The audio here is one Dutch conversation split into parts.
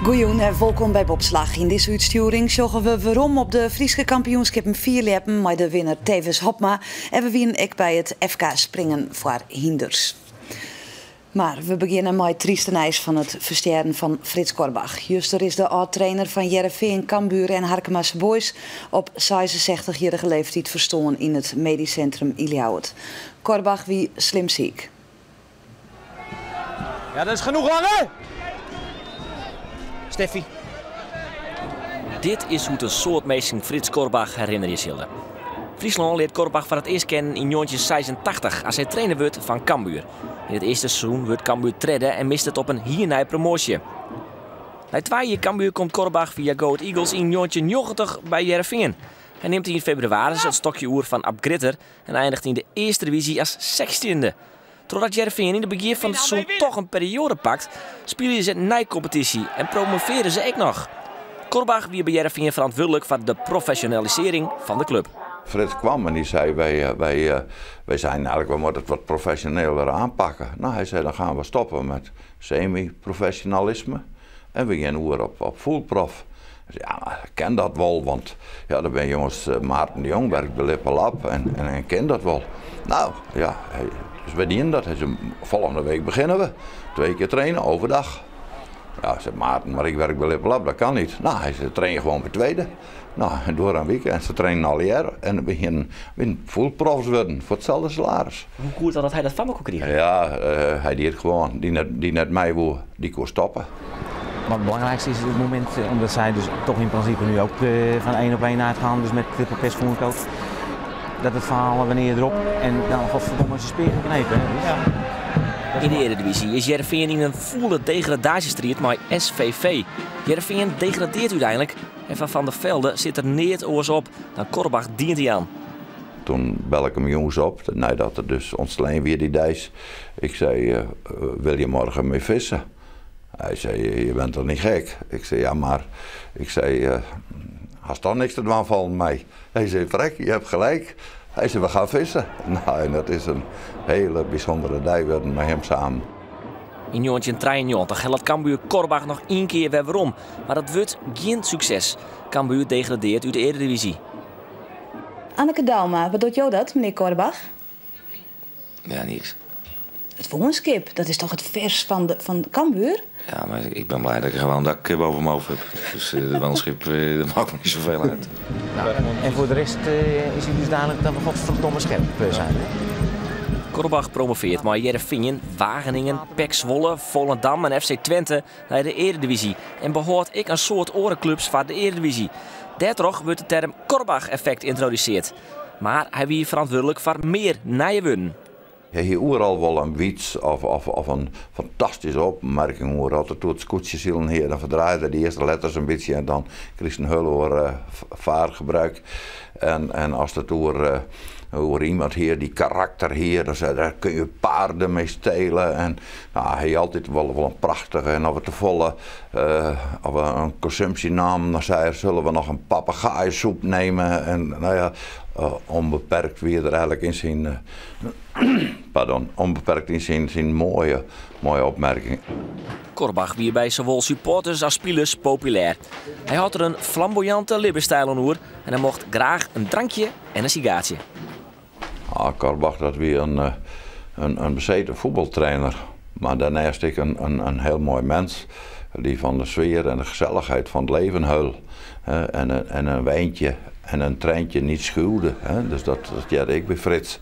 Goeien en welkom bij Bobslag. In deze uitsturing zorgen we waarom op de Friese kampioenschappen 4 leppen met de winnaar Tevis Hopma en we winnen ook bij het FK springen voor hinders. Maar we beginnen met het trieste van het versterren van Frits Korbach. Juster is de oud-trainer van Heerenveen, Cambuur en Harkemasse Boys op 66-jarige leeftijd verstoren in het medisch centrum Iliauwet. Korbach wie slim ziek. Ja, dat is genoeg langer! Steffi. Dit is hoe de soort mensen Frits Korbach herinner je zullen. Friesland leert Korbach voor het eerst kennen in 1986 als hij trainer wordt van Cambuur. In het eerste seizoen wordt Cambuur trede en mist het op een hiernaar promotie. Na 2 jaar Cambuur komt Korbach via Go Ahead Eagles in 1990 bij Heerenveen. Hij neemt in februari het stokje oer van Ab Gritter en eindigt in de eerste divisie als 16e. Totdat Heerenveen in de begin van het seizoen toch een periode pakt, spelen ze een nijcompetitie en promoveren ze ook nog. Korbach wie bij Heerenveen verantwoordelijk voor de professionalisering van de club. Frits kwam en die zei, wij zijn eigenlijk, we moeten het wat professioneler aanpakken. Nou, hij zei, dan gaan we stoppen met semi-professionalisme en we gaan oer op full prof. Ja, maar ik ken dat wel, want ja, daar ben jongens Maarten de Jong werkt bij Lippelap en ik ken dat wel. Nou, ja, dus we dienen dat. Hij zei, volgende week beginnen we. 2 keer trainen, overdag. Ja, zei Maarten, maar ik werk bij Lippelap, dat kan niet. Nou, hij zei, train je gewoon bij tweede. Nou, en door een week en ze trainen al jaar en dan beginnen full profs worden voor hetzelfde salaris. Hoe cool is dat hij dat van me kon krijgen? Ja, hij deed gewoon. Die net mij wil, die kon stoppen. Maar het belangrijkste is het moment, omdat zij dus toch in principe nu ook van 1 op 1 uitgaan, dus met triple pest voor een coach, dat het verhaal wanneer je erop en dan godverdomme zijn speren knepen. Dus. Ja. In de Eredivisie is Heerenveen in een volle degradatiestrijd met SVV. Heerenveen degradeert uiteindelijk en van der Velde zit er neer oors op. Dan Korbach dient hij aan. Toen bel ik hem jongens op, nadat er dus ontsleen weer die dijs. Ik zei, wil je morgen mee vissen? Hij zei, je bent toch niet gek? Ik zei, ja maar, ik zei, had toch niks te doen van mij? Hij zei, vrek, je hebt gelijk. Hij zei, we gaan vissen. Nou, en dat is een hele bijzondere dag met hem samen. In 1993 geldt Cambuur Korbach nog 1 keer weer waarom. Maar dat wordt geen succes. Cambuur degradeert uit de Eredivisie. Anneke Dauma, wat doet jou dat, meneer Korbach? Ja, niks. Het woonskip, dat is toch het vers van Cambuur? Ja, maar ik ben blij dat ik gewoon een dak boven mijn hoofd heb. Dus de woonschip, dat maakt me niet zoveel uit. Nou, en voor de rest is het dus duidelijk dat we godverdomme scherp zijn. Hè? Korbach promoveert met Heerenveen, Wageningen, PEC Zwolle, Volendam en FC Twente naar de Eredivisie. En behoort ik een soort orenclubs van de Eredivisie. Daardoor wordt de term Korbach-effect geïntroduceerd. Maar hij wie verantwoordelijk voor meer nijenwinnen. Hij heeft overal wel een wiets of een fantastische opmerking hoe dat het scootjes zullen hier. Dan verdraaide de eerste letters een beetje en dan kreeg een heel vaargebruik. En als het over iemand hier die karakter hier, dan zei, daar kun je paarden mee stelen. En nou, hij had altijd wel een prachtige en of het te volle of een consumptienaam, dan zei hij, zullen we nog een papegaaiensoep nemen. En nou ja, onbeperkt weer er eigenlijk in zijn, onbeperkt in zijn mooie opmerking. Korbach wie bij zowel supporters als spelers populair. Hij had er een flamboyante libberstijl aan oer en hij mocht graag een drankje en een sigaartje. Korbach dat weer een bezeten voetbaltrainer, maar daarnaast ik een heel mooi mens die van de sfeer en de gezelligheid van het leven houdt. En een wijntje en een treintje niet schuwde. Dus dat ja, ik bij Frits.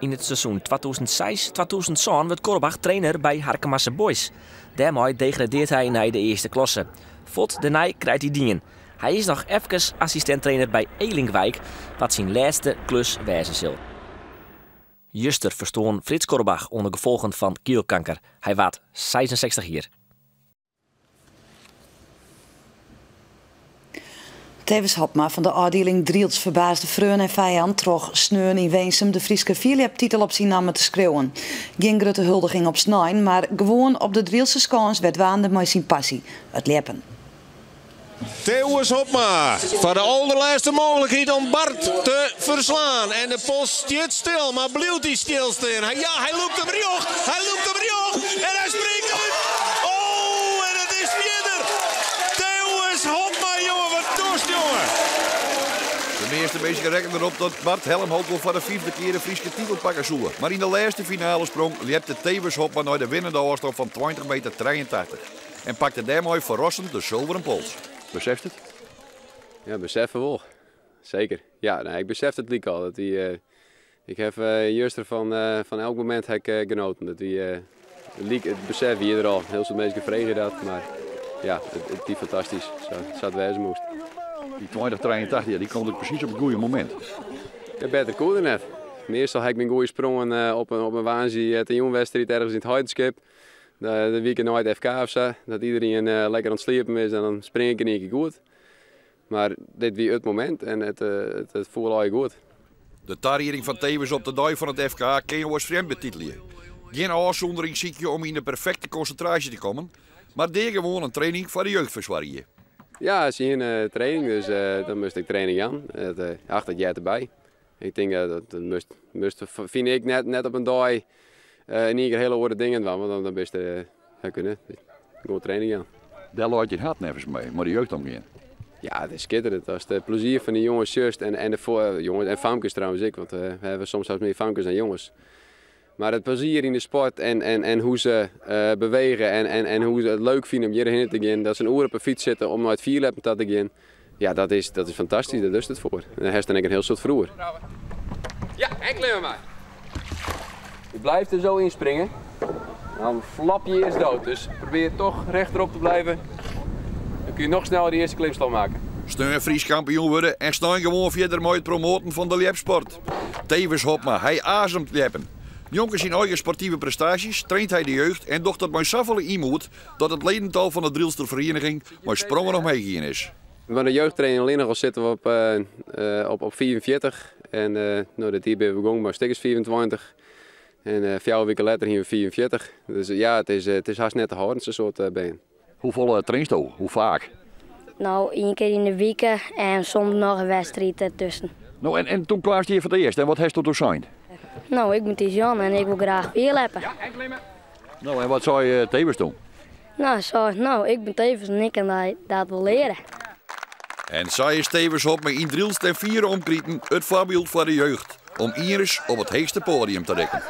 In het seizoen 2006-2007 werd Korbach trainer bij Harkemasse Boys. Daarmee degradeert hij naar de eerste klasse. Vot de Nij krijgt hij dingen. Hij is nog even assistent-trainer bij Elinkwijk, wat zijn laatste klus wijzen zal. Juster verstoon Frits Korbach onder gevolgen van kielkanker. Hij waard 66 jaar. Tevis Hopma van de afdeling Driels verbaasde vreun en vijand trog sneun in Weensum de Frieske Philip-titel op zijn namen te schreeuwen. Geen grote huldiging op snijn, maar gewoon op de Drielse skans werd waande met zijn passie, het leppen. Tevis Hopma voor de allerlaatste mogelijkheid om Bart te verslaan. En de post staat stil, maar blijft hij stilstaan? Ja, hij loopt hem rioch, en hij springt uit. Oh, en het is verder. meeste mensen rekenen erop dat Bart Helmholt wel voor de 5e keer de Friese titel pakken zou. Maar in de laatste finale sprong liep Tevens Hopma naar de winnende afstand van 20,83 meter. En pakte daarmee verrassend de zilveren pols. Beseft het? Ja, beseffen wel. Zeker. Ja, ik besef het liek al. Dat ik heb juist van elk moment genoten. Dat het besef hier al. Heel veel mensen vregen dat, maar ja, het is fantastisch. Zo het wezen moest. Die 20,83 die komt ook precies op het goede moment. Ja, beter kon er net. Meestal heb ik mijn goede sprongen op een waanzin te jongwedstrijd ergens in het Heidenskip. De weekend nooit FK of zo. Dat iedereen lekker aan het sliepen is en dan spring ik in één keer goed. Maar dit was het moment en het voelde al goed. De targering van Tevens op de dag van het FK kan je als vreemd betitelen. Geen afzondering zie je om in de perfecte concentratie te komen, maar deed gewoon een training voor de jeugdverzwarring. Ja, zie een training, dus dan moest ik training aan. Achter het jaar erbij. Ik denk dat vind ik net op een dag in één keer hele hoorde dingen doen, want dan best kunnen. Gewoon training aan. Daar laat je het hart nevens mee, maar de jeugd omgaan. Ja, het is schitterend. Als het plezier van de jongens just en de jongens en famkes trouwens ik, want we hebben soms zelfs meer famkes dan jongens. Maar het plezier in de sport en hoe ze bewegen en hoe ze het leuk vinden om hierheen te gaan. Dat ze een uur op een fiets zitten om naar het vierleppen te gaan. Ja, dat is fantastisch, daar is het voor. En daar heeft dan een heel soort vroeger. Ja, en klimmen maar. Je blijft er zo inspringen. Dan flap je eerst dood, dus probeer toch rechterop te blijven. Dan kun je nog sneller de eerste klimslag maken. Steun Fries kampioen worden en staan gewoon verder met het promoten van de liepsport. Tevens Hopma, hij azemt liepen. Jongens in eigen sportieve prestaties traint hij de jeugd en docht dat met zoveel inmoed dat het ledental van de Drielster vereniging met sprongen nog meegegaan is. Bij de jeugdtraining alleen nog zitten we op 44 en dat hier ben we begonnen maar stikkers 24 en 4 weken later hier 44. Dus ja, het is haast net te houden zo'n soort been. Hoeveel trainst je? Hoe vaak? Nou, 1 keer in de week en soms nog een wedstrijd ertussen. Nou, en toen kwamen je hier voor het eerst en wat heeft je toen zijn? Nou, ik ben Tijan en ik wil graag vierleppen. Ja, en klimmen. Nou, en wat zou je Tevens doen? Nou, ik ben Tevens en ik kan dat wil leren. En zij is Tevens op met in Driels ten 4 omkrieten het voorbeeld voor de jeugd. Om Iris op het hoogste podium te rekken.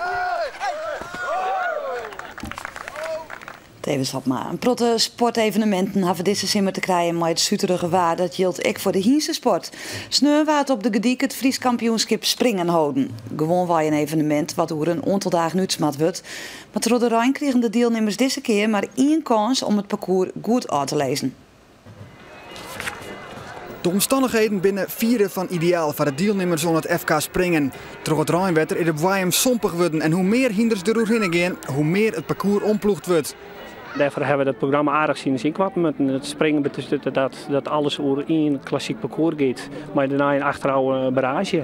Tevens Hopma. Een protte sportevenementen hebben deze simmer te krijgen met het zuterige waar. Dat geldt ook voor de Hiense sport. Sneu waard op de Gediek het Fries kampioenschap springen houden. Gewoon waar een evenement wat over een aantal dagen uitsmat wordt. Maar door de Rijn kregen de deelnemers deze keer maar 1 kans om het parcours goed uit te lezen. De omstandigheden binnen vieren van ideaal voor de deelnemers om het FK springen. Door het Rijnwetter is de Waaium sompig worden en hoe meer hinders er doorheen gaan, hoe meer het parcours omploegd wordt. Daarvoor hebben we het programma aardig zien inkwappen. Met het springen betekent dat alles over 1 klassiek parcours gaat, maar daarna een achterhouden barrage.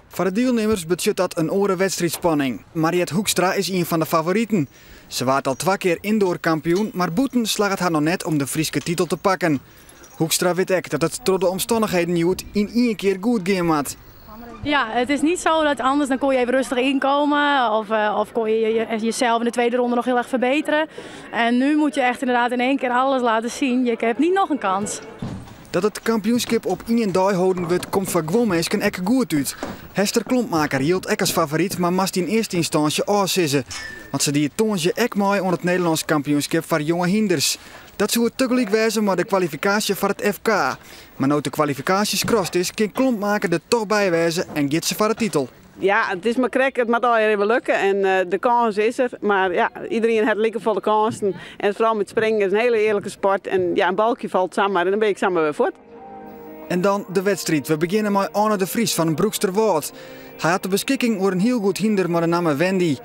Voor de deelnemers betekent dat een orenwedstrijdspanning. Mariette Hoekstra is een van de favorieten. Ze waart al 2 keer indoor kampioen, maar boeten slaagt het haar nog net om de Friese titel te pakken. Hoekstra weet ook dat het door de omstandigheden niet in 1 keer goed gaan moet. Ja, het is niet zo dat anders dan kon je even rustig inkomen of kon je jezelf in de tweede ronde nog heel erg verbeteren. En nu moet je echt inderdaad in 1 keer alles laten zien. Je hebt niet nog een kans. Dat het kampioenschap op 1 dag houden wordt, komt voor gewoon mensen echt goed uit. Hester Klompmaker hield ook als favoriet, maar moest in eerste instantie afsissen. Want ze die het toontje ook mooi onder het Nederlands kampioenschap voor jonge hinders. Dat zou het tegelijk wijzen maar de kwalificatie voor het FK. Maar nu de kwalificaties krost is, kan Klompmaker er toch bij wijzen en gaat ze voor de titel. Ja, het is maar krek, het moet al even lukken en de kans is er. Maar ja, iedereen heeft lekker volle kansen. En vooral met springen is een hele eerlijke sport. En ja, een balkje valt samen en dan ben ik samen weer voort. En dan de wedstrijd. We beginnen met Arne de Vries van Broeksterwoud. Hij had de beschikking over een heel goed hinder met de naam Wendy.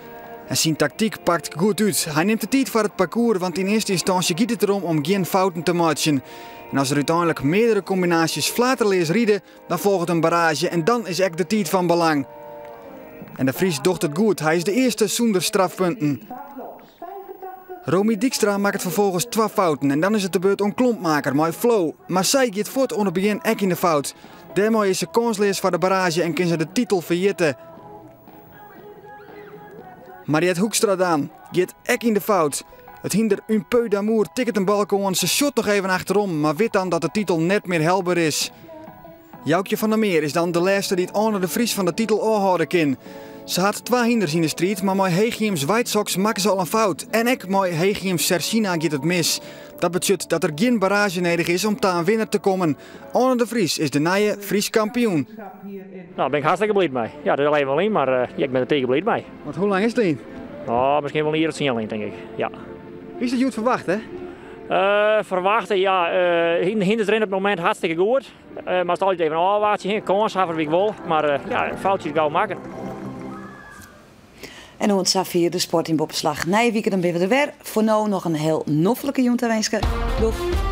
En zijn tactiek pakt goed uit. Hij neemt de tijd voor het parcours, want in eerste instantie gaat het erom om geen fouten te maken. En als er uiteindelijk meerdere combinaties flaterleers rieden, dan volgt een barrage en dan is echt de tijd van belang. En de Vries docht het goed. Hij is de eerste zonder strafpunten. Romy Dijkstra maakt vervolgens 2 fouten en dan is het de beurt om Klompmaker, maar flow. Maar zij gaat voort onder begin echt in de fout. Daarmee is ze kansloos voor de barrage en kan ze de titel verjitten. Mariette Hoekstra dan gaat echt in de fout. Het hinder un peu d'amour tikt een balkon en ze shot nog even achterom, maar weet dan dat de titel net meer helder is. Joukje van der Meer is dan de laatste die het onder de Vries van de titel aanhouden kan. Ze had 2 hinders in de strijd, maar met Hegiums White Sox maken ze al een fout. En ook met Hegiums Cersina gaat het mis. Dat betekent dat er geen barrage nodig is om aan winnaar te komen. Onder de Vries is de nieuwe Fries kampioen. Nou, daar ben ik hartstikke blij mee. Ja, dat is alleen wel in, maar ik ben er tegen blij mee. Want hoe lang is het in? Oh, misschien wel een jaar of 10 alleen, denk ik. Ja. Is het goed verwacht, hè? Verwachten, ja. Hinders erin op het moment hartstikke goed. Maar het is altijd even een afwaartje. Geen kans hebben wie ik wil. Maar ja, een foutje gauw maken. En hoe het Safir de sport in Bopslag. Na je weekend dan ben we er weer. Voor nu nog een heel noffelijke jongen te wensen. Doeg!